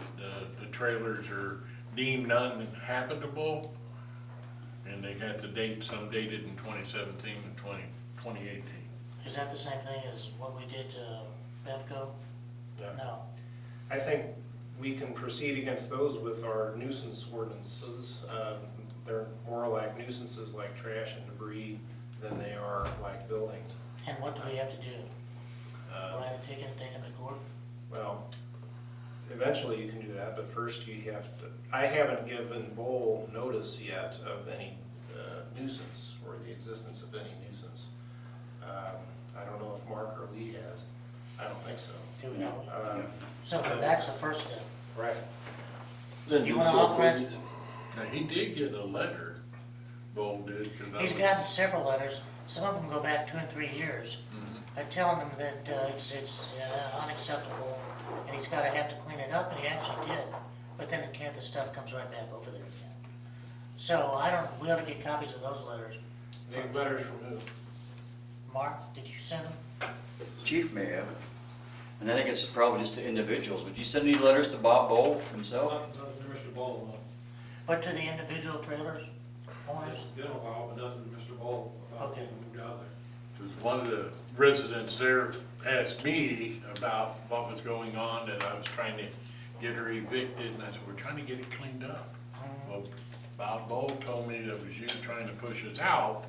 the trailers are deemed uninhabitable. And they got the date, some dated in 2017 and 2018. Is that the same thing as what we did to Bevco? No. I think we can proceed against those with our nuisance ordinances. They're more like nuisances like trash and debris than they are like buildings. And what do we have to do? Write a ticket and take them to court? Well, eventually you can do that, but first you have to, I haven't given Bowl notice yet of any nuisance or the existence of any nuisance. I don't know if Mark or Lee has. I don't think so. Do we know? So I- that's the first step. Right. Then You do wanna so, authorize- please. Now, he did get a letter, Bo did, because I was. He's gotten several letters, some of them go back 2 and 3 years, telling him that it's unacceptable, and he's gotta have to clean it up, and he actually did. But then the stuff comes right back over there again. So we ought to get copies of those letters. The letters from who? Mark, did you send them? Chief may have. And I think it's probably just to individuals. Would you send any letters to Bob Bowl himself? Nothing to Mr. Ball, But to the individual trailers owners? it's been a while, but nothing to Mr. Ball about Okay. getting moved out there. Because one of the residents there asked me about what was going on, and I was trying to get her evicted, and I said, we're trying to get it cleaned up. Well, Bob Bowl told me that it was you trying to push us out,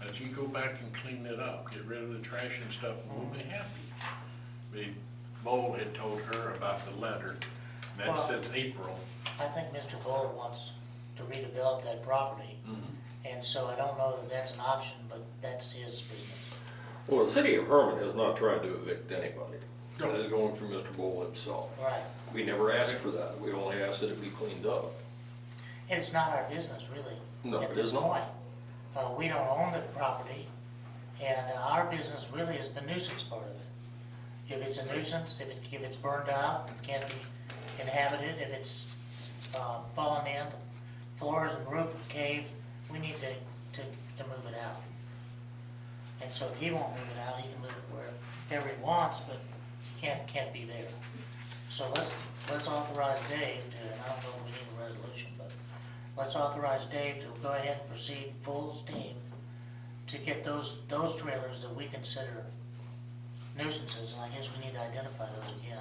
as you go back and clean it up, get rid of the trash and stuff, and we'll be happy. But Bowl had told her about the letter, and Well- that's since April. I think Mr. Bull wants to redevelop that property, and so I don't know that that's an option, but that's his business. Well, the city of Herman has not tried to evict anybody. That is going through Mr. Bowl himself. Right. We never asked for that. We only asked that it be cleaned up. And it's not our business, really. No, at it this is not. point. We don't own the property, and our business really is the nuisance part of it. If it's a nuisance, if it's burned out, it can't be inhabited, if it's fallen in, floors and roof caved, we need to move it out. And so if he won't move it out, he can move it wherever he wants, but he can't be there. So let's authorize Dave to, and I don't know if we need a resolution, but let's authorize Dave to go ahead and proceed full steam to get those trailers that we consider nuisances, and I guess we need to identify those again,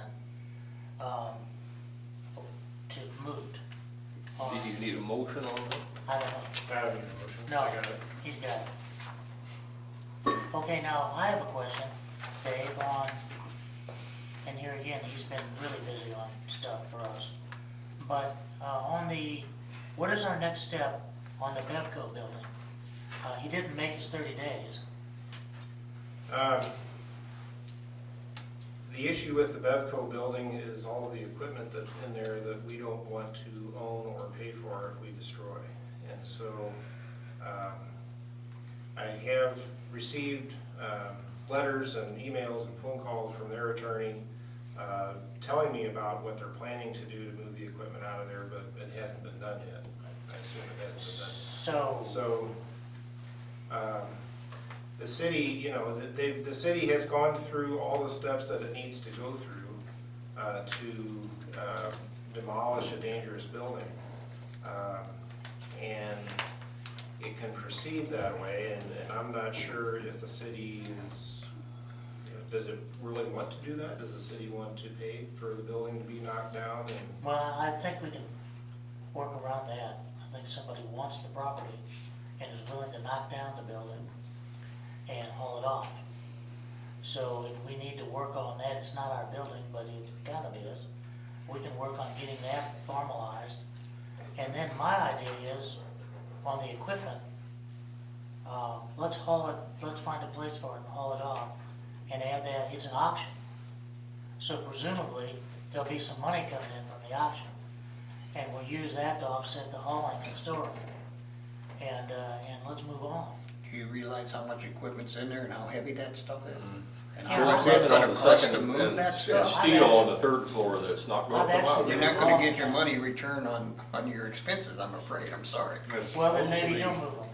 to moved. Do you need a motion on that? I don't know. I have your motion. No, I got it. he's got it. Okay, now, I have a question, Dave, and here again, he's been really busy on stuff for us. But, what is our next step on the Bevco building? He didn't make his 30 days. The issue with the Bevco building is all of the equipment that's in there that we don't want to own or pay for if we destroy. And so, I have received letters and emails and phone calls from their attorney telling me about what they're planning to do to move the equipment out of there, but it hasn't been done yet. I assume it hasn't been done. So, the city, the city has gone through all the steps that it needs to go through to demolish a dangerous building. And it can proceed that way, and I'm not sure if the city is, does it really want to do that? Does the city want to pay for the building to be knocked down? And Well, I think we can work around that. I think somebody wants the property and is willing to knock down the building and haul it off. So if we need to work on that, it's not our building, but it kind of is. We can work on getting that formalized. And then my idea is, on the equipment, let's find a place for it and haul it off and add that, it's an auction. So presumably, there'll be some money coming in from the auction. And we'll use that to offset the hauling and storing. And let's move on. Do you realize how much equipment's in there and how heavy that stuff is? And Yeah, how I'm much looking that's on gonna the cost second to move and- that and stuff? steel on the third floor that's not going I've to come out. actually- You're not gonna get your money returned on your expenses, I'm afraid, I'm sorry. Well, then maybe he'll move them.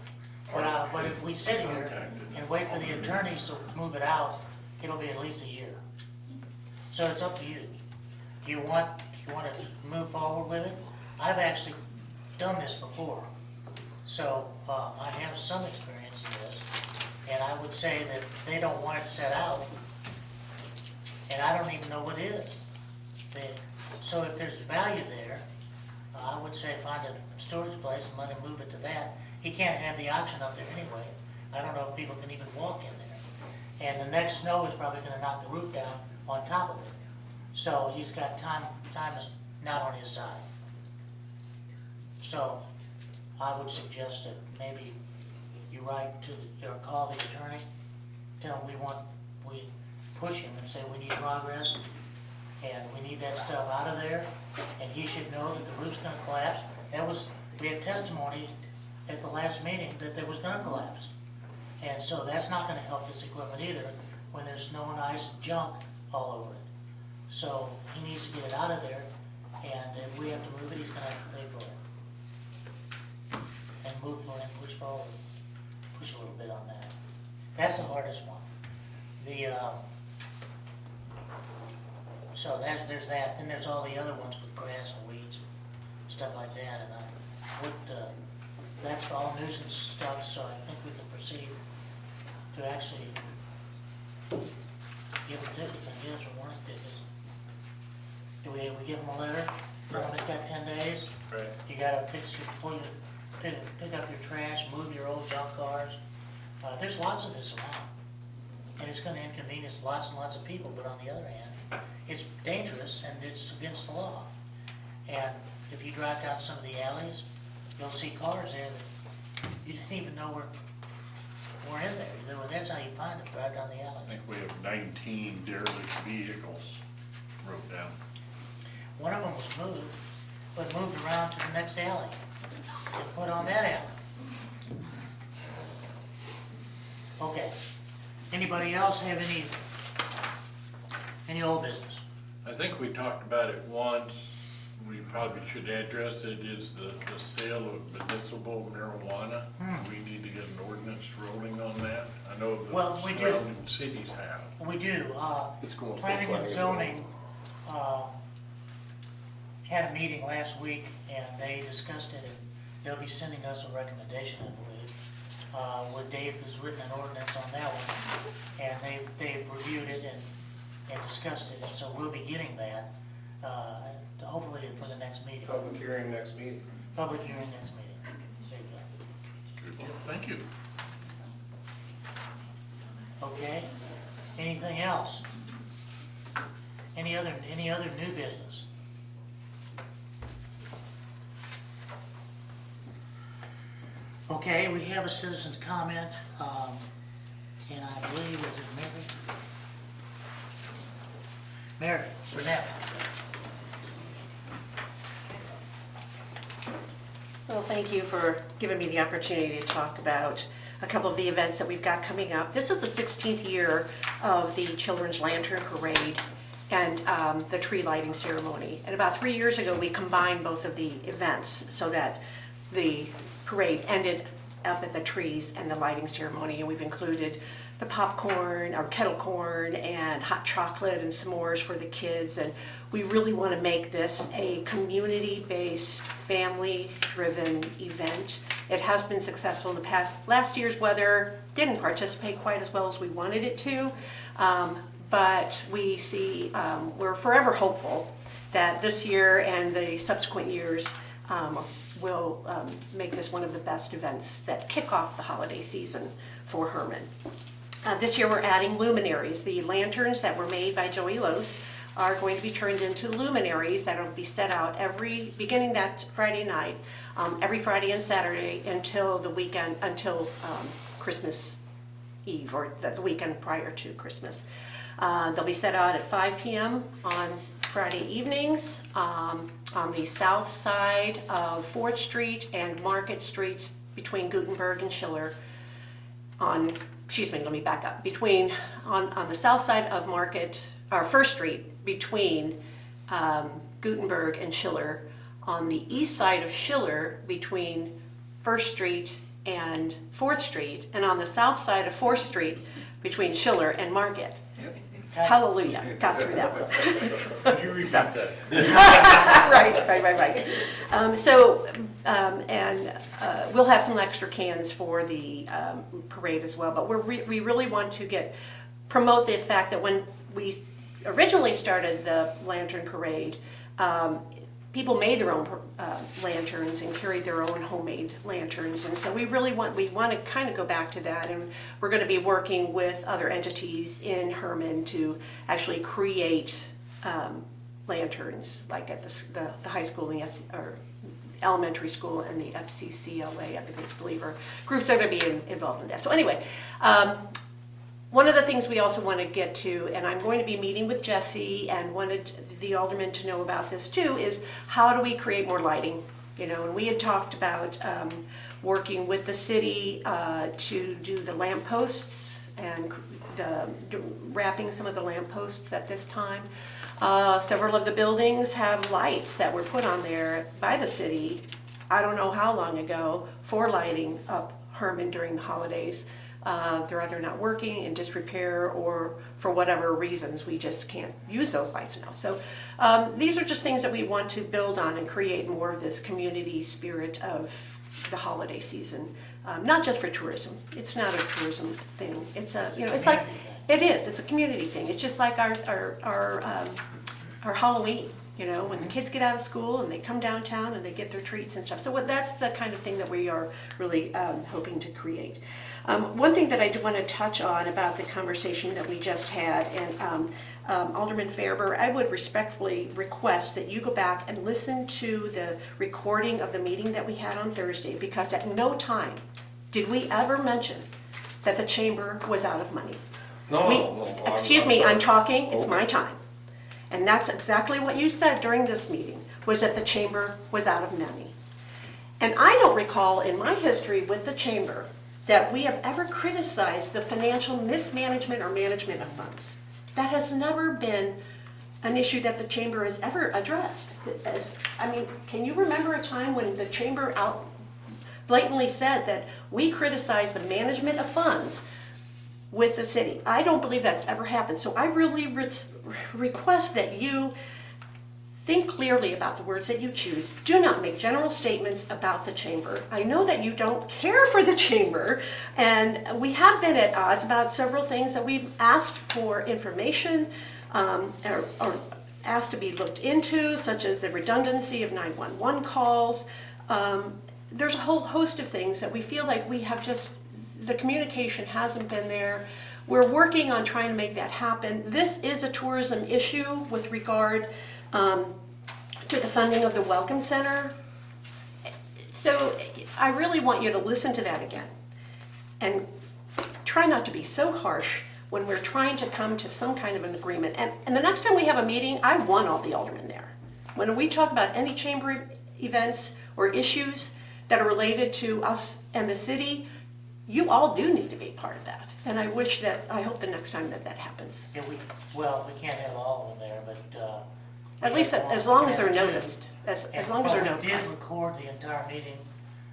But if we sit here and wait for the attorneys to move it out, it'll be at least a year. So it's up to you. You want to move forward with it? I've actually done this before. So, I have some experience in this. And I would say that they don't want it set out. And I don't even know what it is. So if there's value there, I would say find a storage place and let him move it to that. He can't have the auction up there anyway. I don't know if people can even walk in there. And the next snow is probably gonna knock the roof down on top of it. So he's got time is not on his side. So I would suggest that maybe you write or call the attorney, tell him we push him and say we need progress and we need that stuff out of there, and he should know that the roof's gonna collapse. We had testimony at the last meeting that it was gonna collapse. And so that's not gonna help this equipment either when there's snow and ice and junk all over it. So he needs to get it out of there, and if we have to move it, he's gonna have to pay for it. And move for it, push forward, push a little bit on that. That's the hardest one. So there's that, then there's all the other ones with grass and weeds, stuff like that, and that's all nuisance stuff, so I think we can proceed to actually give them tickets, I guess, or warrant tickets. Do we give them a letter, tell them it's got 10 days? Right. You gotta pick up your trash, move your old junk cars. There's lots of this around. And it's gonna inconvenience lots and lots of people, but on the other hand, it's dangerous and it's against the law. And if you drive down some of the alleys, you'll see cars there that you didn't even know were in there. That's how you find them, right down the I alley. think we have 19 derelict vehicles wrote down. One of them was moved, but moved around to the next alley and put on that alley. Okay. Anybody else have any old business? I think we talked about it once, we probably should address it, is the sale of medicinal marijuana. We need to get an ordinance rolling on that. I know Well, the we do. surrounding cities have. We do. It's going for Planning and planning. zoning had a meeting last week, and they discussed it, and they'll be sending us a recommendation, I believe. Where Dave has written an ordinance on that one, and they've reviewed it and discussed it, and so we'll be getting that, hopefully for the next meeting. Public hearing next meeting. Public hearing next meeting. There you Good. Thank you. go. Okay. Anything else? Any other new business? Okay, we have a citizen's comment, and I believe, is it Mary? Mary Burnett. Well, thank you for giving me the opportunity to talk about a couple of the events that we've got coming up. This is the 16th year of the Children's Lantern Parade and the tree lighting ceremony. And about 3 years ago, we combined both of the events so that the parade ended up at the trees and the lighting ceremony. And we've included the popcorn, or kettle corn, and hot chocolate and s'mores for the kids. And we really want to make this a community-based, family-driven event. It has been successful in the past. Last year's weather didn't participate quite as well as we wanted it to, but we see, we're forever hopeful that this year and the subsequent years will make this one of the best events that kick off the holiday season for Herman. This year we're adding luminaries. The lanterns that were made by Joey Lose are going to be turned into luminaries that will be set out beginning that Friday night, every Friday and Saturday until the weekend, until Christmas Eve, or the weekend prior to Christmas. They'll be set out at 5 p.m. on Friday evenings on the south side of 4th Street and Market Streets between Gutenberg and Schiller. Let me back up. On the south side of 1st Street between Gutenberg and Schiller. On the east side of Schiller between 1st Street and 4th Street. And on the south side of 4th Street between Schiller and Market. Hallelujah, got through that one. Could you repeat that? Right. We'll have some extra cans for the parade as well, but we really want to promote the fact that when we originally started the Lantern Parade, people made their own lanterns and carried their own homemade lanterns, and so we want to kind of go back to that, and we're going to be working with other entities in Herman to actually create lanterns, like at the high school and or elementary school and the FCCLA, I believe, are groups that are going to be involved in that. So anyway. One of the things we also want to get to, and I'm going to be meeting with Jesse and wanted the aldermen to know about this too, is how do we create more lighting? And we had talked about working with the city to do the lampposts and wrapping some of the lampposts at this time. Several of the buildings have lights that were put on there by the city, I don't know how long ago, for lighting up Herman during the holidays. They're either not working, in disrepair, or for whatever reasons, we just can't use those lights now. So these are just things that we want to build on and create more of this community spirit of the holiday season. Not just for tourism. It's not a tourism thing. It's it's like, it is, it's a community thing. It's just like our Halloween. When the kids get out of school and they come downtown and they get their treats and stuff. So that's the kind of thing that we are really hoping to create. One thing that I do want to touch on about the conversation that we just had, and Alderman Farber, I would respectfully request that you go back and listen to the recording of the meeting that we had on Thursday, because at no time did we ever mention that the chamber was out of money. No, We- no, no, Excuse me, sorry. I'm talking, it's my Okay. time. And that's exactly what you said during this meeting, was that the chamber was out of money. And I don't recall in my history with the chamber that we have ever criticized the financial mismanagement or management of funds. That has never been an issue that the chamber has ever addressed. I mean, can you remember a time when the chamber out blatantly said that we criticize the management of funds with the city? I don't believe that's ever happened. So I really request that you think clearly about the words that you choose. Do not make general statements about the chamber. I know that you don't care for the chamber, and we have been at odds about several things that we've asked for information or asked to be looked into, such as the redundancy of 911 calls. There's a whole host of things that we feel like we have just, the communication hasn't been there. We're working on trying to make that happen. This is a tourism issue with regard to the funding of the Welcome Center. So I really want you to listen to that again and try not to be so harsh when we're trying to come to some kind of an agreement. And the next time we have a meeting, I want all the aldermen there. When we talk about any chamber events or issues that are related to us and the city, you all do need to be part of that. And I hope the next time that happens. Yeah, we can't have all of them there, but, At least as long as they're noticed, as long as they're But we did notified. record the entire meeting,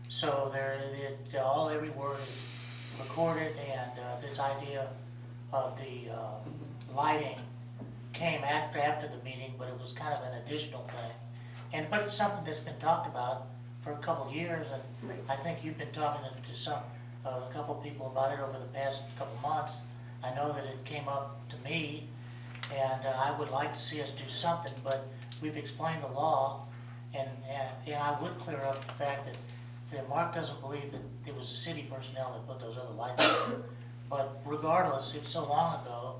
so every word is recorded, and this idea of the lighting came after the meeting, but it was kind of an additional thing. But it's something that's been talked about for a couple of years, and Right. I think you've been talking to a couple of people about it over the past couple of months. I know that it came up to me, and I would like to see us do something, but we've explained the law, and I would clear up the fact that Mark doesn't believe that it was the city personnel that put those other lights on. But regardless, it's so long ago,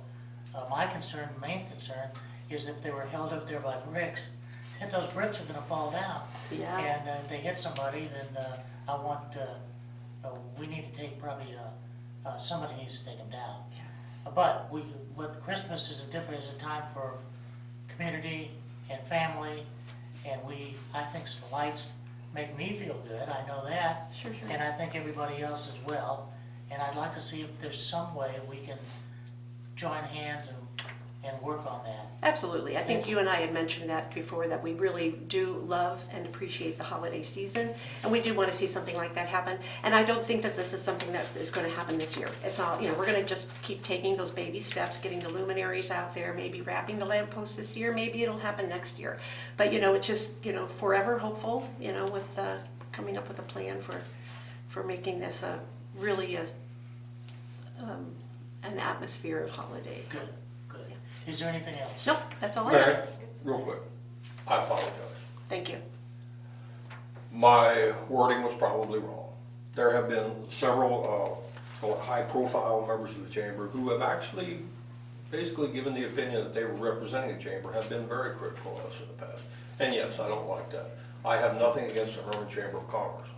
my main concern, is if they were held up there by bricks, that those bricks are gonna fall down. Yeah. And if they hit somebody, then we need to take somebody needs to take them down. But Christmas is is a time for community and family, and I think some lights make me feel good, I know that. Sure. And I think everybody else as well. And I'd like to see if there's some way we can join hands and work on that. Absolutely. I think you and I had mentioned that before, that we really do love and appreciate the holiday season, and we do want to see something like that happen. And I don't think that this is something that is going to happen this year. It's not, we're going to just keep taking those baby steps, getting the luminaries out there, maybe wrapping the lampposts this year, maybe it'll happen next year. But, it's just, forever hopeful, with coming up with a plan for making this really an atmosphere of holiday. Good. Is there anything else? Nope, that's all I have. Mary, real quick, I apologize. Thank you. My wording was probably wrong. There have been several high-profile members of the chamber who have actually basically given the opinion that they were representing the chamber, have been very critical of us in the past. And yes, I don't like that. I have nothing against the Herman Chamber of Commerce.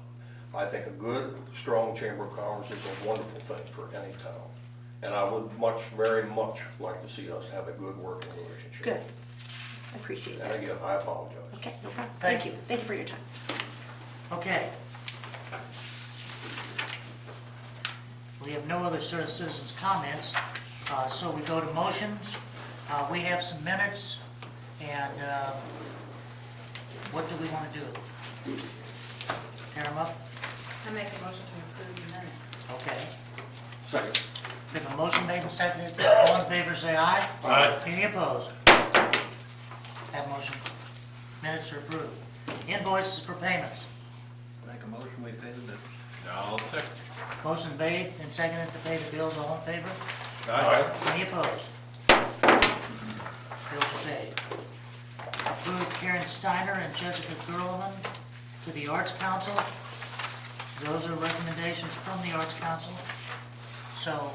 I think a good, strong Chamber of Commerce is a wonderful thing for any town. And I would very much like to see us have a good working relationship. Good. I appreciate And that. again, I apologize. Okay, no problem. Thank Thank you. Thank you for your time. Okay. We have no other sort of citizens' comments, so we go to motions. We have some minutes, and what do we want to do? Tear them up? I make a motion to approve the minutes. Okay. Second. We have a motion made and seconded. All in favor, say aye. Aye. Any opposed? That motion, minutes are approved. Invoices for payments. Make a motion, we pay the bills. I'll second. Motion made and seconded to pay the bills. All in favor? Aye. Any opposed? Bills are paid. Approve Karen Steiner and Jessica Gerlman to the Arts Council. Those are recommendations from the Arts Council. So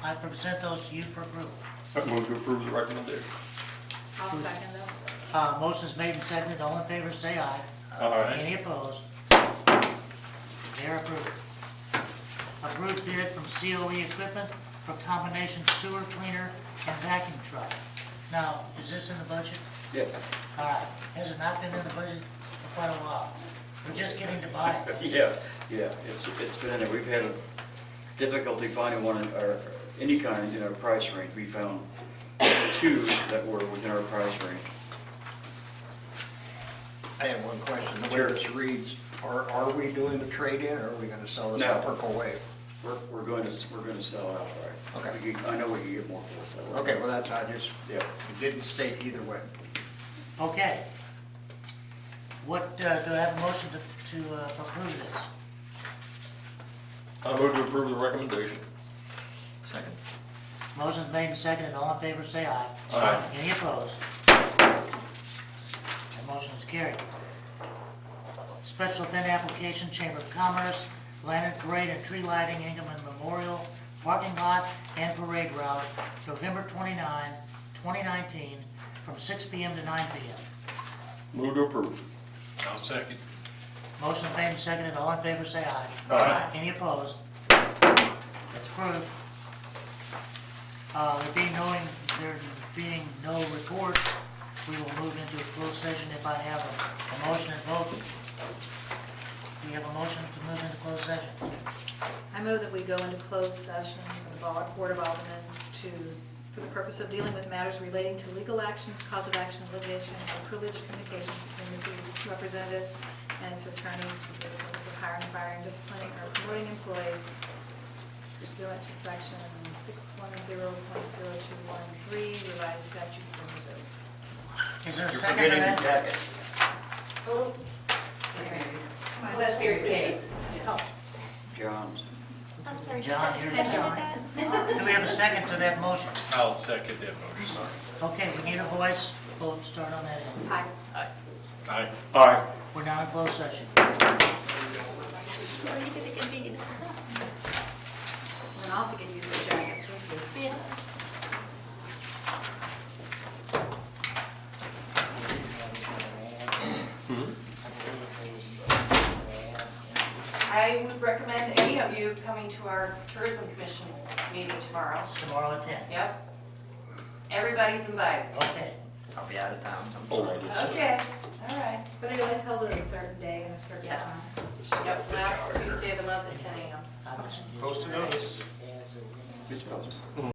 I present those to you for approval. I move to approve the recommendation. I'll second those. Motion's made and seconded. All in favor, say aye. Aye. Any opposed? They are approved. approved bid from COE Equipment for combination sewer cleaner and vacuum truck. Now, is this in the budget? Yes. All right, has it not been in the budget for quite a while? We're just getting to buy it. Yeah, it's been in there. We've had a difficulty finding one or any kind in our price range. We found 2 that were within our price range. I have one question. The way Sure. this reads, are we doing the trade-in or are we gonna sell this No. at Perkle Wave? We're going to sell it outright. Okay. I know we can get more for it. Okay, well, that's, I just, Yeah. it didn't state either way. Okay. What, do I have a motion to approve this? I move to approve the recommendation. Second. Motion's made and seconded, all in favor say aye. Aye. Any opposed? That motion is carried. Special event application, Chamber of Commerce, Lantern Parade and Tree Lighting, Ingham Memorial, Parking Lot and Parade Route, November 29, 2019, from 6 PM to 9 PM. Move to approve. I'll second. Motion made and seconded, all in favor say aye. Aye. Any opposed? That's approved. There being no reports, we will move into a closed session if I have a motion and vote. Do you have a motion to move into closed session? I move that we go into closed session for the Board of Aldermen for the purpose of dealing with matters relating to legal actions, cause of action, litigation, or privileged communications between the city's representatives and its attorneys for the purpose of hiring, firing, disciplining, or promoting employees pursuant to section 610.0213 revised statutes of Missouri. Is there a You're second to forgetting that? the jacket. Well, that's very case. John's. I'm sorry, John, who you're seconded John. that? Do we have a second to that motion? I'll second that motion. Okay, we need a voice vote, start on that end. Aye. Aye. Aye. We're now in closed session. Well, you did a good deed. And I'll have to get used to jackets this week. Yeah. I would recommend any of you coming to our tourism commission meeting tomorrow. It's tomorrow at 10. Yep. Everybody's invited. Okay. I'll be out of town Oh, sometime. I just. Okay, all right. But they always held it a certain day and a certain time. Yes. Yep, last Tuesday of the month at 10 a.m. I was- Post a notice. It's posted.